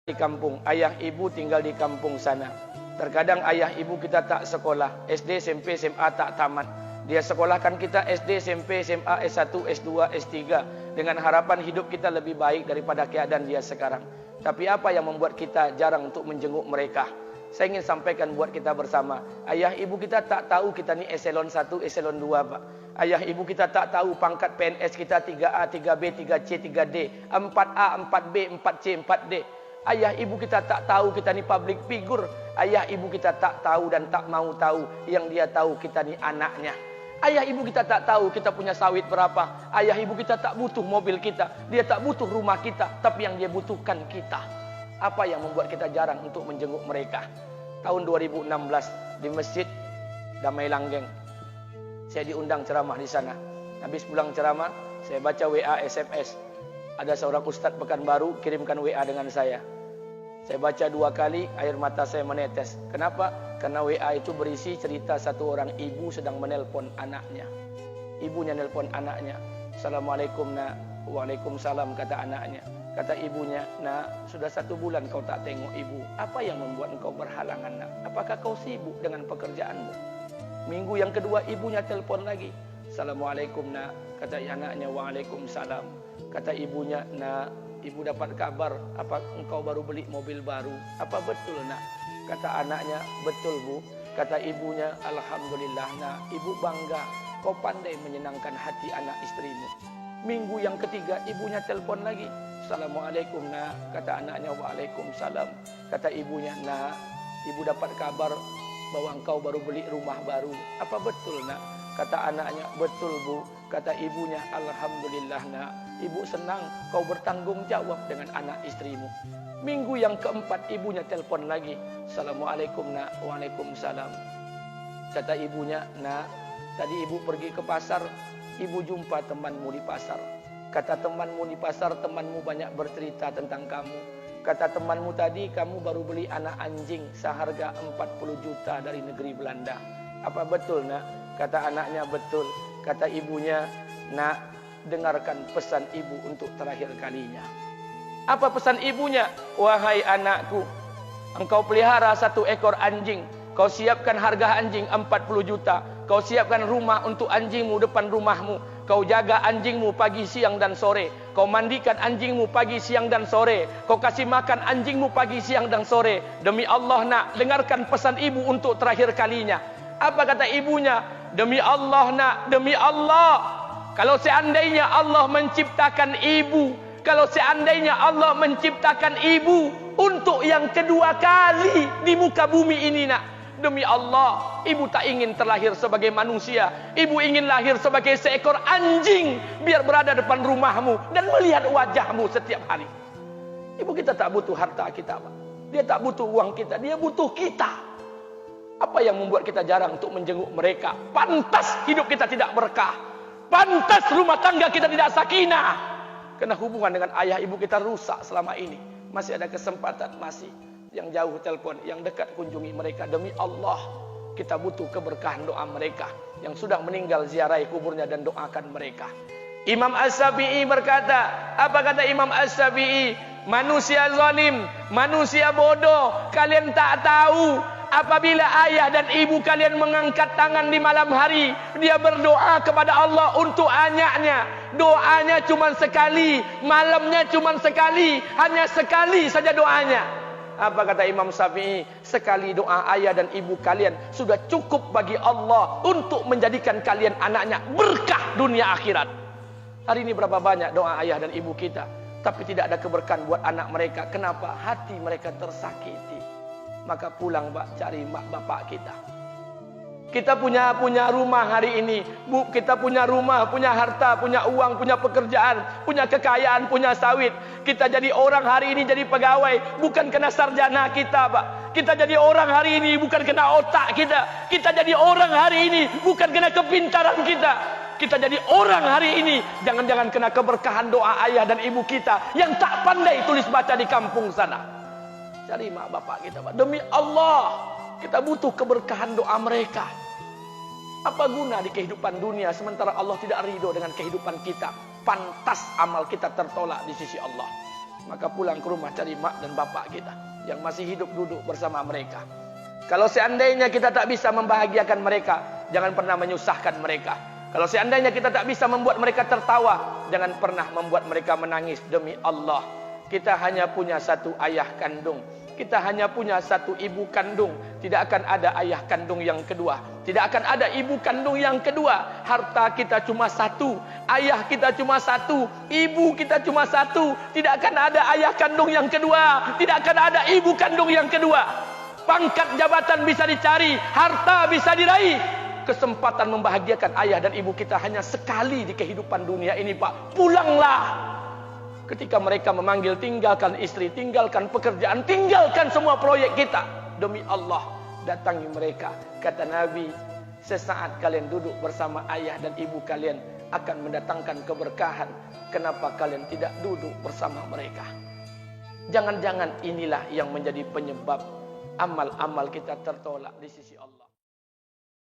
di kampung, ayah ibu tinggal di kampung sana. Terkadang ayah ibu kita tak sekolah, SD, SMP, SMA tak tamat. Dia sekolahkan kita SD, SMP, SMA, S1, S2, S3 dengan harapan hidup kita lebih baik daripada keadaan dia sekarang. Tapi apa yang membuat kita jarang untuk menjenguk mereka? Saya ingin sampaikan buat kita bersama. Ayah ibu kita tak tahu kita ni eselon 1, eselon 2, Pak. Ayah ibu kita tak tahu pangkat PNS kita 3A, 3B, 3C, 3D, 4A, 4B, 4C, 4D. Ayah ibu kita tak tahu kita ni public figure. Ayah ibu kita tak tahu dan tak mau tahu. Yang dia tahu kita ni anaknya. Ayah ibu kita tak tahu kita punya sawit berapa. Ayah ibu kita tak butuh mobil kita. Dia tak butuh rumah kita. Tapi yang dia butuhkan kita. Apa yang membuat kita jarang untuk menjenguk mereka? Tahun 2016 di Masjid Damai Langgeng, saya diundang ceramah di sana. Habis pulang ceramah, saya baca WA SMS. Ada seorang ustadz Pekanbaru kirimkan WA dengan saya. Saya baca 2 kali, air mata saya menetes. Kenapa? Karena WA itu berisi cerita satu orang ibu sedang menelpon anaknya. Ibunya nelpon anaknya. Assalamualaikum nak. Waalaikumsalam, kata anaknya. Kata ibunya, nak, sudah 1 bulan kau tak tengok ibu. Apa yang membuat engkau berhalangan, nak? Apakah kau sibuk dengan pekerjaanmu? Minggu yang kedua ibunya telpon lagi. Assalamualaikum nak. Kata anaknya, waalaikumsalam. Kata ibunya, nak, ibu dapat kabar apa engkau baru beli mobil baru. Apa betul nak? Kata anaknya, betul bu. Kata ibunya, alhamdulillah nak, ibu bangga. Kau pandai menyenangkan hati anak istrimu. Minggu yang ketiga ibunya telpon lagi. Assalamualaikum nak. Kata anaknya, waalaikumsalam. Kata ibunya, nak, ibu dapat kabar bahwa engkau baru beli rumah baru. Apa betul nak? Kata anaknya, betul bu. Kata ibunya, alhamdulillah nak, ibu senang kau bertanggung jawab dengan anak istrimu. Minggu yang keempat ibunya telpon lagi. Assalamualaikum nak. Waalaikumsalam. Kata ibunya, nak, tadi ibu pergi ke pasar, ibu jumpa temanmu di pasar. Kata temanmu di pasar, temanmu banyak bercerita tentang kamu. Kata temanmu tadi, kamu baru beli anak anjing seharga 40 juta dari negeri Belanda. Apa betul nak? Kata anaknya, betul. Kata ibunya, nak, dengarkan pesan ibu untuk terakhir kalinya. Apa pesan ibunya? Wahai anakku, engkau pelihara 1 ekor anjing. Kau siapkan harga anjing 40 juta. Kau siapkan rumah untuk anjingmu depan rumahmu. Kau jaga anjingmu pagi, siang dan sore. Kau mandikan anjingmu pagi, siang dan sore. Kau kasih makan anjingmu pagi, siang dan sore. Demi Allah nak, dengarkan pesan ibu untuk terakhir kalinya. Apa kata ibunya? Demi Allah nak, demi Allah. Kalau seandainya Allah menciptakan ibu, kalau seandainya Allah menciptakan ibu untuk yang kedua kali di muka bumi ini nak, demi Allah, ibu tak ingin terlahir sebagai manusia. Ibu ingin lahir sebagai seekor anjing, biar berada depan rumahmu dan melihat wajahmu setiap hari. Ibu kita tak butuh harta kita, Pak. Dia tak butuh uang kita, dia butuh kita. Apa yang membuat kita jarang untuk menjenguk mereka? Pantas hidup kita tidak berkah. Pantas rumah tangga kita tidak sakinah. Karena hubungan dengan ayah ibu kita rusak selama ini. Masih ada kesempatan, masih. Yang jauh telpon, yang dekat kunjungi mereka. Demi Allah, kita butuh keberkahan doa mereka. Yang sudah meninggal, ziarahi kuburnya dan doakan mereka. Imam As-Syafi'i berkata, apa kata Imam As-Syafi'i? Manusia zalim, manusia bodoh, kalian tak tahu apabila ayah dan ibu kalian mengangkat tangan di malam hari, dia berdoa kepada Allah untuk anaknya. Doanya cuma sekali, malamnya cuma sekali, hanya sekali saja doanya. Apa kata Imam Syafi'i? Sekali doa ayah dan ibu kalian sudah cukup bagi Allah untuk menjadikan kalian anaknya berkah dunia akhirat. Hari ini berapa banyak doa ayah dan ibu kita, tapi tidak ada keberkahan buat anak mereka. Kenapa? Hati mereka tersakiti. Maka pulang, Pak, cari mak bapak kita. Kita punya rumah hari ini, Bu, kita punya rumah, punya harta, punya uang, punya pekerjaan, punya kekayaan, punya sawit. Kita jadi orang hari ini jadi pegawai bukan kena sarjana kita, Pak. Kita jadi orang hari ini bukan kena otak kita. Kita jadi orang hari ini bukan kena kepintaran kita. Kita jadi orang hari ini jangan-jangan kena keberkahan doa ayah dan ibu kita yang tak pandai tulis baca di kampung sana. Cari mak bapak kita, Pak. Demi Allah, kita butuh keberkahan doa mereka. Apa guna di kehidupan dunia sementara Allah tidak ridho dengan kehidupan kita? Pantas amal kita tertolak di sisi Allah. maka pulang ke rumah cari mak dan bapak kita yang masih hidup, duduk bersama mereka. Kalau seandainya kita tak bisa membahagiakan mereka, jangan pernah menyusahkan mereka. Kalau seandainya kita tak bisa membuat mereka tertawa, jangan pernah membuat mereka menangis. Demi Allah, kita hanya punya satu ayah kandung, kita hanya punya satu ibu kandung. Tidak akan ada ayah kandung yang kedua, tidak akan ada ibu kandung yang kedua. Harta kita cuma satu, ayah kita cuma satu, ibu kita cuma satu. Tidak akan ada ayah kandung yang kedua, tidak akan ada ibu kandung yang kedua. Pangkat jabatan bisa dicari, harta bisa diraih. Kesempatan membahagiakan ayah dan ibu kita hanya sekali di kehidupan dunia ini, Pak. Pulanglah. Ketika mereka memanggil, tinggalkan istri, tinggalkan pekerjaan, tinggalkan semua proyek kita. Demi Allah, datangi mereka. Kata Nabi, sesaat kalian duduk bersama ayah dan ibu kalian akan mendatangkan keberkahan. Kenapa kalian tidak duduk bersama mereka? Jangan-jangan inilah yang menjadi penyebab amal-amal kita tertolak di sisi Allah.